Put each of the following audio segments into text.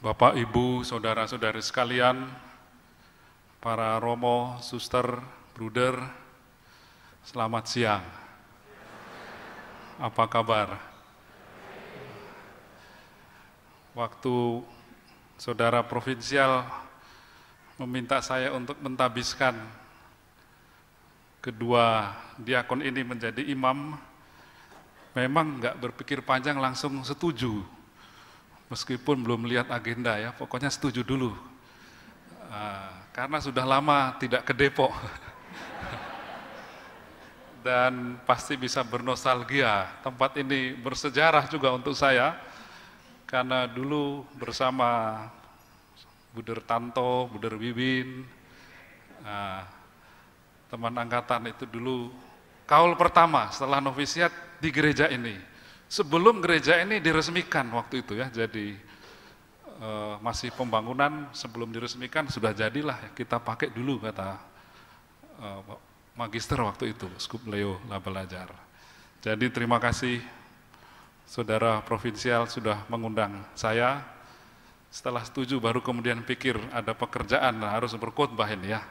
Bapak, Ibu, saudara-saudari sekalian, para romo, suster, bruder, selamat siang. Apa kabar? Waktu saudara provinsial meminta saya untuk mentabiskan kedua diakon ini menjadi imam, memang nggak berpikir panjang langsung setuju. Meskipun belum lihat agenda ya, pokoknya setuju dulu. Karena sudah lama tidak ke Depok. Dan pasti bisa bernostalgia. Tempat ini bersejarah juga untuk saya. Karena dulu bersama Buder Tanto, Buder Wibin, teman angkatan itu dulu kaul pertama setelah novisiat di gereja ini. Sebelum gereja ini diresmikan waktu itu ya, jadi masih pembangunan, sebelum diresmikan sudah jadilah kita pakai dulu kata magister waktu itu, Skup Leo Labalajar. Jadi terima kasih saudara provinsial sudah mengundang saya. Setelah setuju baru kemudian pikir ada pekerjaan harus berkhotbah ini ya.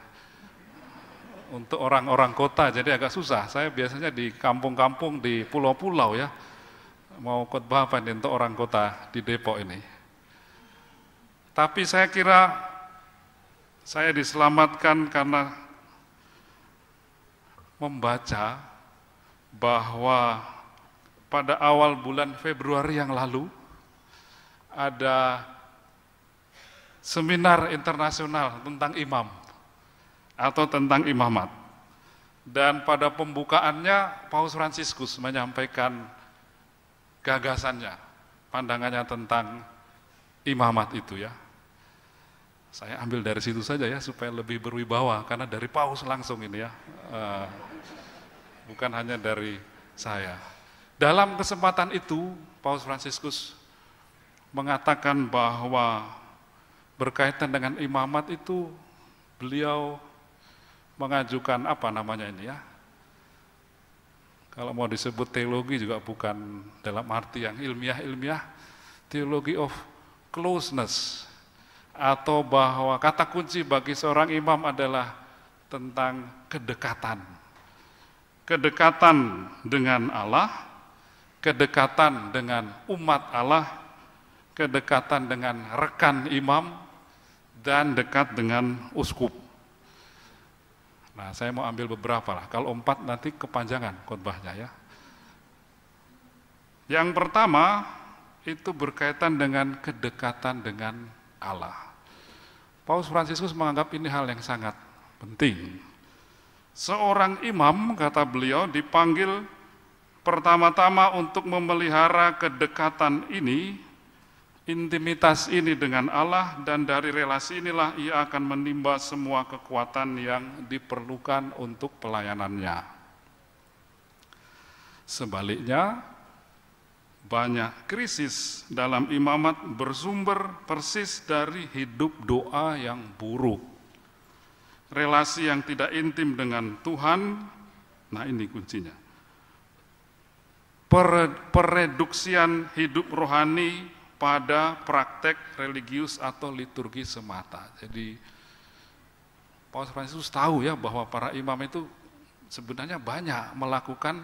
Untuk orang-orang kota jadi agak susah. Saya biasanya di kampung-kampung, di pulau-pulau ya. Mau khotbah apa ini untuk orang kota di Depok ini. Tapi saya kira saya diselamatkan karena membaca bahwa pada awal bulan Februari yang lalu ada seminar internasional tentang imam atau tentang imamat. Dan pada pembukaannya Paus Fransiskus menyampaikan gagasannya, pandangannya tentang imamat itu ya. Saya ambil dari situ saja ya supaya lebih berwibawa karena dari Paus langsung ini ya, bukan hanya dari saya. Dalam kesempatan itu Paus Fransiskus mengatakan bahwa berkaitan dengan imamat itu beliau mengajukan apa namanya ini ya. Kalau mau disebut teologi juga bukan dalam arti yang ilmiah-ilmiah, teologi of closeness, atau bahwa kata kunci bagi seorang imam adalah tentang kedekatan. Kedekatan dengan Allah, kedekatan dengan umat Allah, kedekatan dengan rekan imam, dan dekat dengan uskup. Nah, saya mau ambil beberapa lah. Kalau 4 nanti kepanjangan khotbahnya ya. Yang pertama itu berkaitan dengan kedekatan dengan Allah. Paus Fransiskus menganggap ini hal yang sangat penting. Seorang imam, kata beliau, dipanggil pertama-tama untuk memelihara kedekatan ini, intimitas ini dengan Allah, dan dari relasi inilah ia akan menimba semua kekuatan yang diperlukan untuk pelayanannya. Sebaliknya, banyak krisis dalam imamat bersumber persis dari hidup doa yang buruk. Relasi yang tidak intim dengan Tuhan, nah ini kuncinya. Pereduksian hidup rohani pada praktek religius atau liturgi semata. Jadi Paus Fransiskus tahu ya bahwa para imam itu sebenarnya banyak melakukan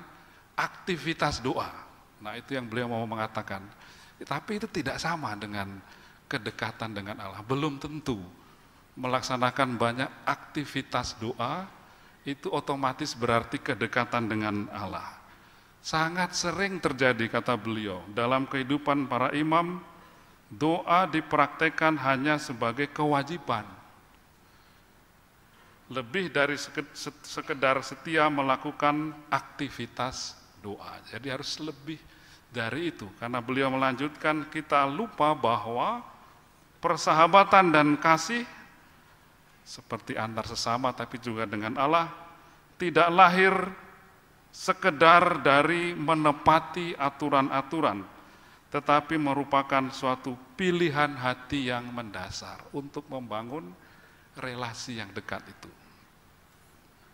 aktivitas doa. Nah itu yang beliau mau mengatakan. Tapi itu tidak sama dengan kedekatan dengan Allah. Belum tentu melaksanakan banyak aktivitas doa itu otomatis berarti kedekatan dengan Allah. Sangat sering terjadi, kata beliau, dalam kehidupan para imam, doa dipraktekkan hanya sebagai kewajiban. Lebih dari sekedar setia melakukan aktivitas doa. Jadi harus lebih dari itu. Karena beliau melanjutkan, kita lupa bahwa persahabatan dan kasih, seperti antar sesama tapi juga dengan Allah, tidak lahir sekedar dari menepati aturan-aturan, tetapi merupakan suatu pilihan hati yang mendasar untuk membangun relasi yang dekat itu.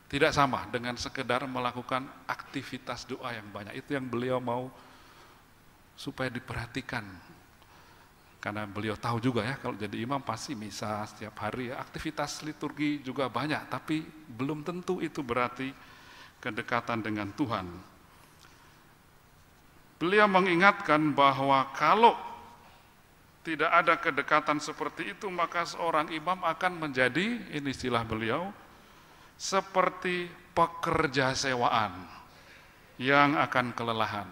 Tidak sama dengan sekedar melakukan aktivitas doa yang banyak. Itu yang beliau mau supaya diperhatikan. Karena beliau tahu juga ya, kalau jadi imam pasti misa setiap hari, ya, aktivitas liturgi juga banyak, tapi belum tentu itu berarti kedekatan dengan Tuhan. Beliau mengingatkan bahwa kalau tidak ada kedekatan seperti itu, maka seorang imam akan menjadi, ini istilah beliau, seperti pekerja sewaan yang akan kelelahan.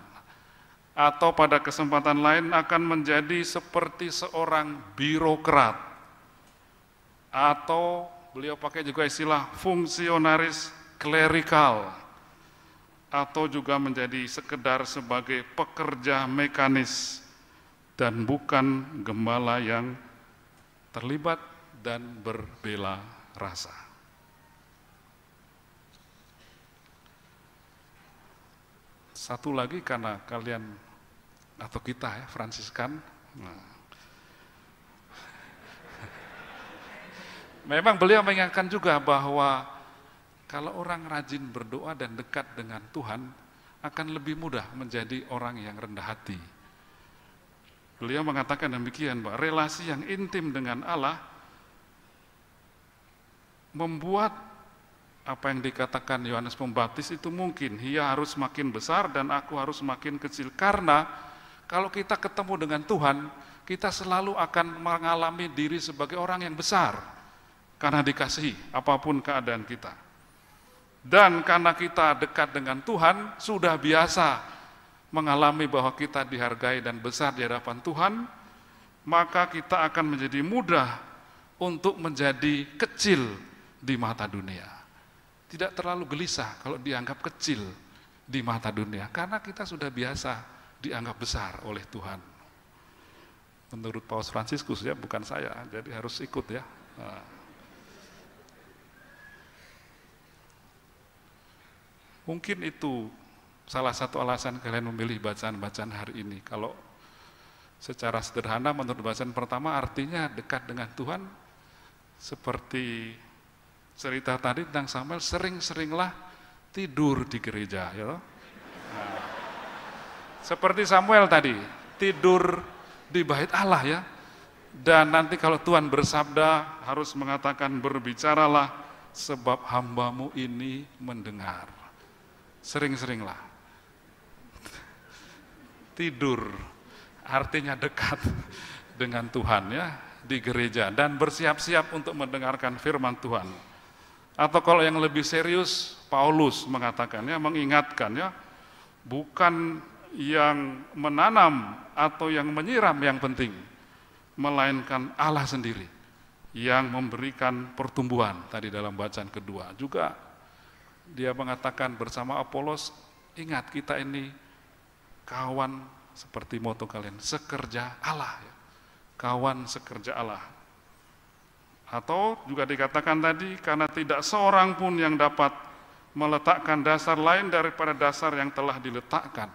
Atau pada kesempatan lain akan menjadi seperti seorang birokrat. Atau beliau pakai juga istilah fungsionaris klerikal. Atau juga menjadi sekedar sebagai pekerja mekanis dan bukan gembala yang terlibat dan berbela rasa. Satu lagi, karena kalian atau kita ya Fransiskan, memang beliau mengingatkan juga bahwa kalau orang rajin berdoa dan dekat dengan Tuhan akan lebih mudah menjadi orang yang rendah hati. Beliau mengatakan demikian, bahwa relasi yang intim dengan Allah membuat apa yang dikatakan Yohanes Pembaptis itu mungkin, ia harus makin besar dan aku harus makin kecil. Karena kalau kita ketemu dengan Tuhan, kita selalu akan mengalami diri sebagai orang yang besar, karena dikasihi apapun keadaan kita. Dan karena kita dekat dengan Tuhan, sudah biasa mengalami bahwa kita dihargai dan besar di hadapan Tuhan, maka kita akan menjadi mudah untuk menjadi kecil di mata dunia. Tidak terlalu gelisah kalau dianggap kecil di mata dunia, karena kita sudah biasa dianggap besar oleh Tuhan. Menurut Paus Fransiskus ya, bukan saya, jadi harus ikut ya. Mungkin itu salah satu alasan kalian memilih bacaan-bacaan hari ini. Kalau secara sederhana menurut bacaan pertama artinya dekat dengan Tuhan, seperti cerita tadi tentang Samuel, sering-seringlah tidur di gereja, ya. Nah, seperti Samuel tadi, tidur di bait Allah ya. Dan nanti kalau Tuhan bersabda harus mengatakan berbicaralah sebab hambamu ini mendengar. Sering-seringlah. Tidur artinya dekat dengan Tuhan ya di gereja dan bersiap-siap untuk mendengarkan firman Tuhan. Atau kalau yang lebih serius, Paulus mengatakannya, mengingatkannya, bukan yang menanam atau yang menyiram yang penting, melainkan Allah sendiri yang memberikan pertumbuhan. Tadi dalam bacaan kedua juga dia mengatakan bersama Apolos, ingat kita ini kawan seperti moto kalian, sekerja Allah ya. Kawan sekerja Allah. Atau juga dikatakan tadi, karena tidak seorang pun yang dapat meletakkan dasar lain daripada dasar yang telah diletakkan,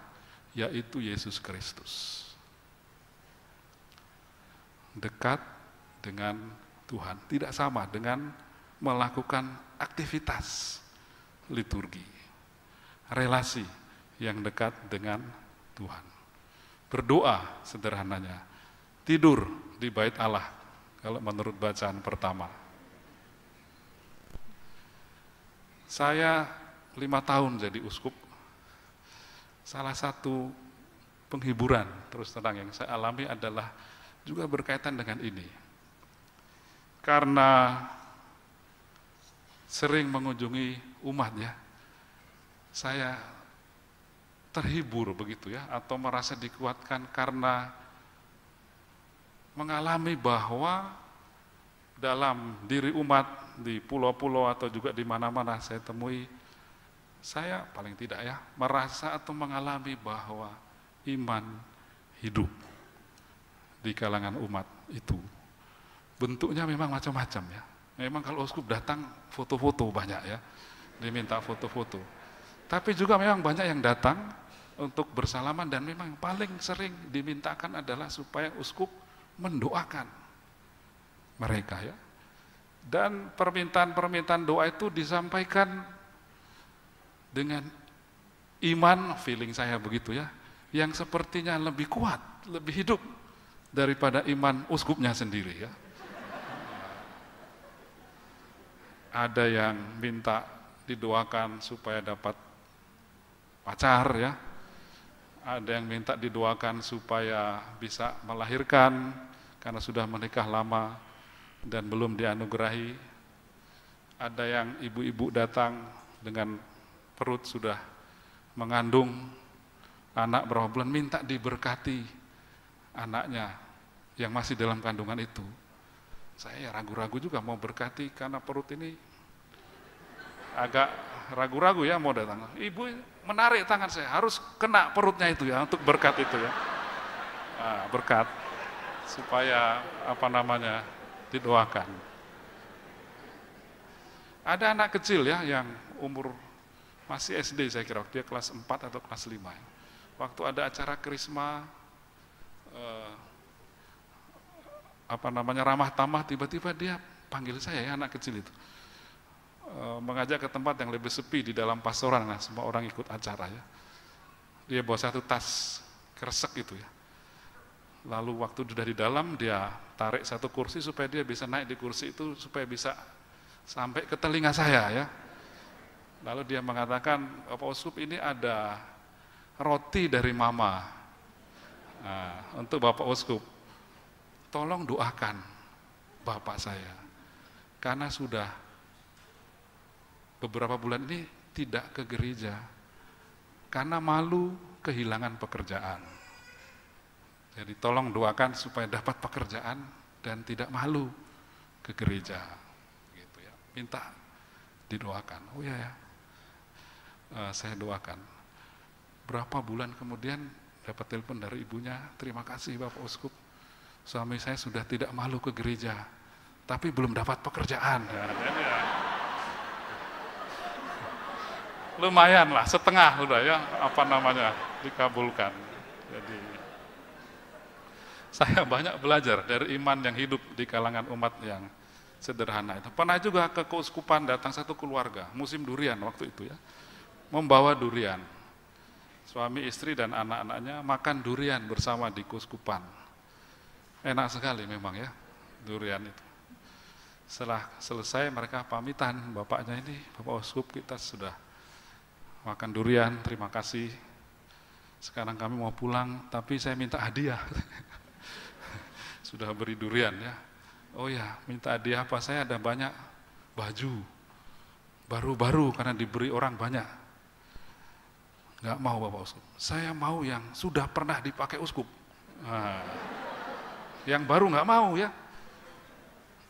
yaitu Yesus Kristus. Dekat dengan Tuhan, tidak sama dengan melakukan aktivitas liturgi. Relasi yang dekat dengan Tuhan. Berdoa sederhananya, tidur di bait Allah, kalau menurut bacaan pertama. Saya 5 tahun jadi uskup. Salah satu penghiburan terus terang yang saya alami adalah juga berkaitan dengan ini. Karena sering mengunjungi umat ya, saya terhibur begitu ya, atau merasa dikuatkan karena mengalami bahwa dalam diri umat di pulau-pulau atau juga di mana-mana saya temui, saya paling tidak ya merasa atau mengalami bahwa iman hidup di kalangan umat itu. Bentuknya memang macam-macam ya. Memang kalau uskup datang foto-foto banyak ya, diminta foto-foto. Tapi juga memang banyak yang datang untuk bersalaman, dan memang paling sering dimintakan adalah supaya uskup mendoakan mereka ya. Dan permintaan-permintaan doa itu disampaikan dengan iman, feeling saya begitu ya, yang sepertinya lebih kuat, lebih hidup daripada iman uskupnya sendiri ya. Ada yang minta didoakan supaya dapat pacar ya. Ada yang minta didoakan supaya bisa melahirkan karena sudah menikah lama dan belum dianugerahi. Ada yang ibu-ibu datang dengan perut sudah mengandung anak berapa bulan, minta diberkati anaknya yang masih dalam kandungan itu. Saya ragu-ragu juga mau berkati karena perut ini agak ragu-ragu ya mau datang. Ibu menarik tangan saya, harus kena perutnya itu ya untuk berkat itu ya. Nah, berkat supaya didoakan. Ada anak kecil ya yang umur masih SD saya kira, dia kelas 4 atau kelas 5 ya. Waktu ada acara krisma ramah tamah, tiba-tiba dia panggil saya ya, anak kecil itu. Mengajak ke tempat yang lebih sepi di dalam pastoran, nah, semua orang ikut acara ya. Dia bawa satu tas kresek itu ya. Lalu waktu sudah di dalam, dia tarik satu kursi supaya dia bisa naik di kursi itu supaya bisa sampai ke telinga saya ya. Lalu dia mengatakan, Bapak Uskup, ini ada roti dari mama. Nah, untuk Bapak Uskup, tolong doakan bapak saya karena sudah beberapa bulan ini tidak ke gereja karena malu kehilangan pekerjaan. Jadi tolong doakan supaya dapat pekerjaan dan tidak malu ke gereja. Gitu ya. Minta didoakan. Oh ya, saya doakan. Berapa bulan kemudian dapat telepon dari ibunya, terima kasih Bapak Uskup, suami saya sudah tidak malu ke gereja, tapi belum dapat pekerjaan. Ya, lumayan lah, setengah udah ya, dikabulkan. Jadi saya banyak belajar dari iman yang hidup di kalangan umat yang sederhana itu. Pernah juga ke keuskupan datang satu keluarga, musim durian waktu itu ya, membawa durian. Suami, istri, dan anak-anaknya makan durian bersama di keuskupan. Enak sekali memang ya, durian itu. Setelah selesai mereka pamitan, bapaknya ini, Bapak Uskup, kita sudah makan durian, terima kasih. Sekarang kami mau pulang, tapi saya minta hadiah. Sudah beri durian ya. Oh ya, minta hadiah apa? Saya ada banyak baju baru-baru karena diberi orang banyak. Enggak mau Bapak Uskup. Saya mau yang sudah pernah dipakai Uskup. Nah, yang baru enggak mau ya.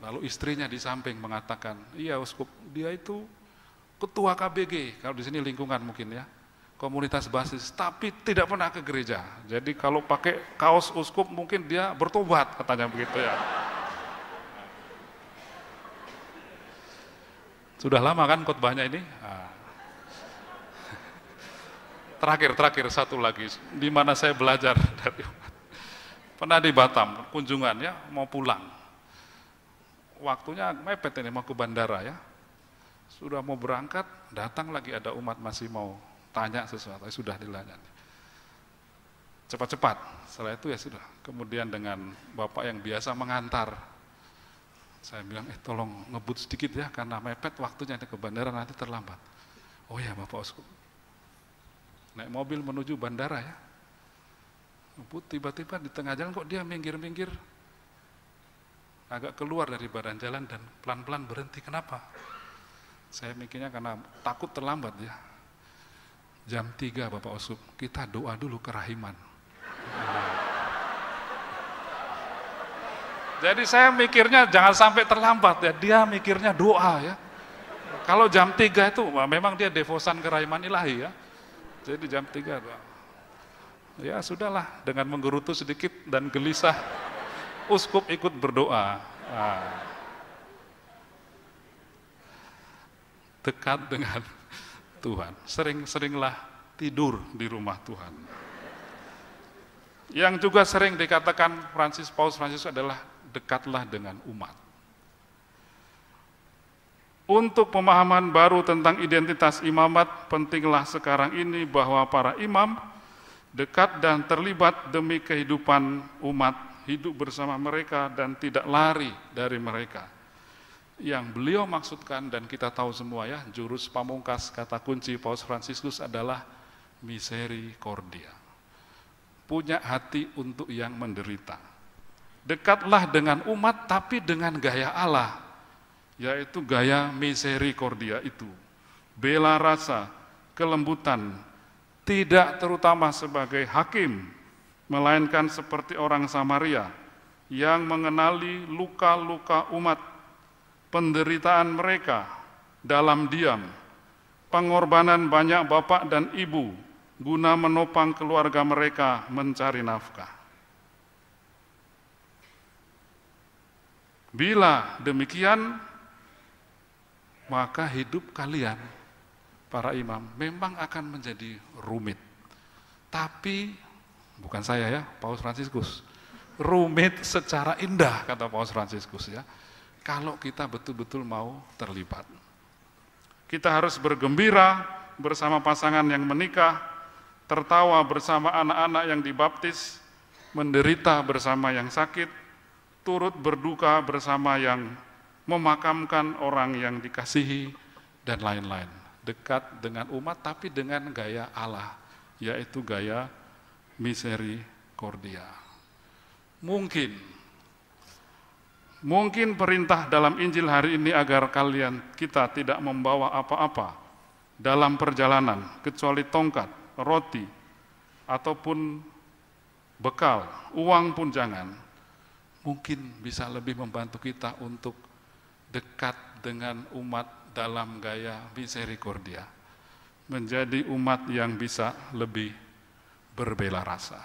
Lalu istrinya di samping mengatakan, iya Uskup, dia itu ketua KBG, kalau di sini lingkungan mungkin ya, komunitas basis, tapi tidak pernah ke gereja. Jadi kalau pakai kaos Uskup mungkin dia bertobat, katanya begitu ya. Sudah lama kan khotbahnya ini? Nah. Terakhir satu lagi, di mana saya belajar dari umat. Pernah di Batam, kunjungan ya, mau pulang. Waktunya mepet ini, mau ke bandara ya. Sudah mau berangkat, datang lagi ada umat masih mau tanya sesuatu, sudah dilayani. Cepat-cepat, setelah itu ya sudah. Kemudian dengan bapak yang biasa mengantar, saya bilang, tolong ngebut sedikit ya, karena mepet waktunya ke bandara nanti terlambat. Oh ya Bapak Uskup. Naik mobil menuju bandara ya. Ngebut, tiba-tiba di tengah jalan kok dia minggir-minggir. Agak keluar dari badan jalan dan pelan-pelan berhenti. Kenapa? Saya mikirnya karena takut terlambat ya. Jam 3 Bapak Uskup, kita doa dulu kerahiman. Jadi saya mikirnya jangan sampai terlambat ya, dia mikirnya doa ya. Kalau jam 3 itu memang dia devosan kerahiman ilahi ya. Jadi jam 3 doa. Ya sudahlah, dengan menggerutu sedikit dan gelisah, Uskup ikut berdoa. Nah, dekat dengan Tuhan. Sering-seringlah tidur di rumah Tuhan. Yang juga sering dikatakan Paus Fransiskus adalah dekatlah dengan umat. Untuk pemahaman baru tentang identitas imamat, pentinglah sekarang ini bahwa para imam dekat dan terlibat demi kehidupan umat hidup bersama mereka dan tidak lari dari mereka. Yang beliau maksudkan, dan kita tahu semua ya, jurus pamungkas kata kunci Paus Fransiskus adalah misericordia. Punya hati untuk yang menderita. Dekatlah dengan umat tapi dengan gaya Allah, yaitu gaya misericordia itu. Bela rasa, kelembutan, tidak terutama sebagai hakim, melainkan seperti orang Samaria yang mengenali luka-luka umat, penderitaan mereka dalam diam, pengorbanan banyak bapak dan ibu guna menopang keluarga mereka mencari nafkah. Bila demikian, maka hidup kalian, para imam, memang akan menjadi rumit. Tapi, bukan saya ya, Paus Fransiskus, rumit secara indah, kata Paus Fransiskus ya, kalau kita betul-betul mau terlibat. Kita harus bergembira bersama pasangan yang menikah, tertawa bersama anak-anak yang dibaptis, menderita bersama yang sakit, turut berduka bersama yang memakamkan orang yang dikasihi, dan lain-lain. Dekat dengan umat tapi dengan gaya Allah, yaitu gaya misericordia. Mungkin perintah dalam Injil hari ini agar kita tidak membawa apa-apa dalam perjalanan kecuali tongkat, roti, ataupun bekal, uang pun jangan. Mungkin bisa lebih membantu kita untuk dekat dengan umat dalam gaya misericordia, menjadi umat yang bisa lebih berbela rasa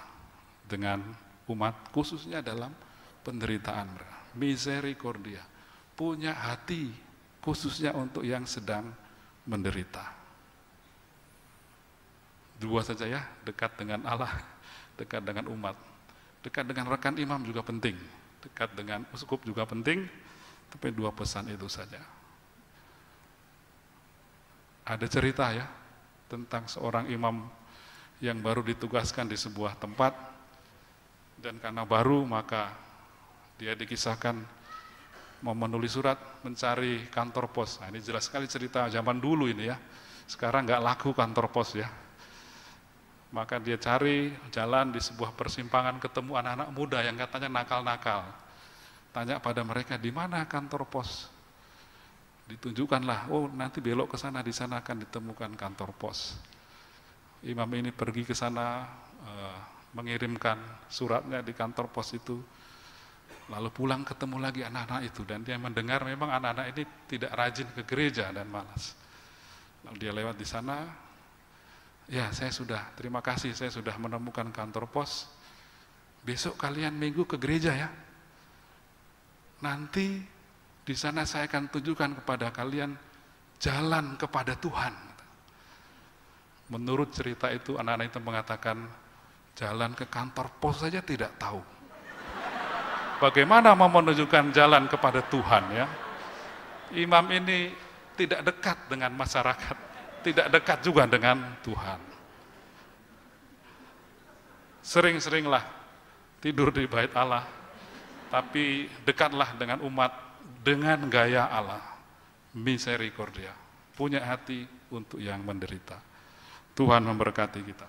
dengan umat, khususnya dalam penderitaan mereka. Misericordia, punya hati khususnya untuk yang sedang menderita. Dua saja ya, dekat dengan Allah, dekat dengan umat, dekat dengan rekan imam juga penting, dekat dengan uskup juga penting, tapi dua pesan itu saja. Ada cerita ya tentang seorang imam yang baru ditugaskan di sebuah tempat, dan karena baru maka dia dikisahkan mau menulis surat mencari kantor pos. Nah, ini jelas sekali cerita zaman dulu ini ya. Sekarang nggak laku kantor pos ya. Maka dia cari jalan di sebuah persimpangan, ketemu anak-anak muda yang katanya nakal-nakal. Tanya pada mereka, di mana kantor pos? Ditunjukkanlah, oh nanti belok ke sana, di sana akan ditemukan kantor pos. Imam ini pergi ke sana, mengirimkan suratnya di kantor pos itu, lalu pulang ketemu lagi anak-anak itu, dan dia mendengar memang anak-anak ini tidak rajin ke gereja dan malas. Lalu dia lewat di sana, ya terima kasih, saya sudah menemukan kantor pos, besok kalian minggu ke gereja ya, nanti di sana saya akan tunjukkan kepada kalian jalan kepada Tuhan. Menurut cerita itu, anak-anak itu mengatakan, jalan ke kantor pos saja tidak tahu. Bagaimana mau menunjukkan jalan kepada Tuhan ya? Imam ini tidak dekat dengan masyarakat, tidak dekat juga dengan Tuhan. Sering-seringlah tidur di bait Allah, tapi dekatlah dengan umat dengan gaya Allah, misericordia, punya hati untuk yang menderita. Tuhan memberkati kita.